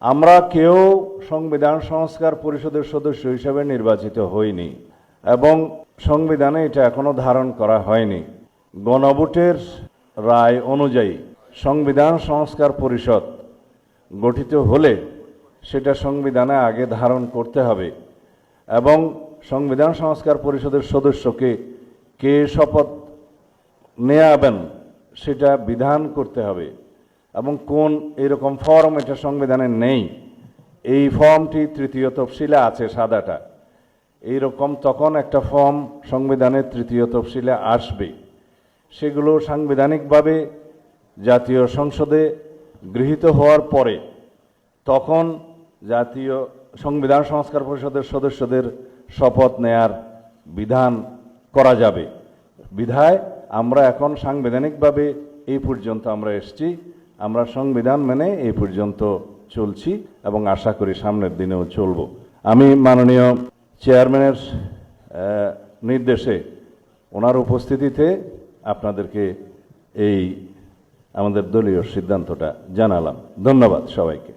আমরা কেউ সংবিধান সংস্কার পরিষদের সদস্য হিসেবে নির্বাচিত হইনি এবং সংবিধানে এটা এখনো ধারণ করা হয়নি। গণভোটের রায় অনুযায়ী সংবিধান সংস্কার পরিষদ গঠিত হলে সেটা সংবিধানে আগে ধারণ করতে হবে এবং সংবিধান সংস্কার পরিষদের সদস্যকে কে শপথ নেয়াবেন সেটা বিধান করতে হবে এবং কোন এরকম ফর্ম এটা সংবিধানে নেই। এই ফর্মটি তৃতীয় তফসিলে আছে, সাদাটা। এইরকম তখন একটা ফর্ম সংবিধানের তৃতীয় তফসিলে আসবে। সেগুলো সাংবিধানিকভাবে জাতীয় সংসদে গৃহীত হওয়ার পরে তখন জাতীয় সংবিধান সংস্কার পরিষদের সদস্যদের শপথ নেয়ার বিধান করা যাবে। বিধায় আমরা এখন সাংবিধানিকভাবে এই পর্যন্ত আমরা এসেছি, আমরা সংবিধান মেনে এই পর্যন্ত চলছি এবং আশা করি সামনের দিনেও চলব। আমি মাননীয় চেয়ারম্যানের নির্দেশে ওনার উপস্থিতিতে আপনাদেরকে এই আমাদের দলীয় সিদ্ধান্তটা জানালাম। ধন্যবাদ সবাইকে।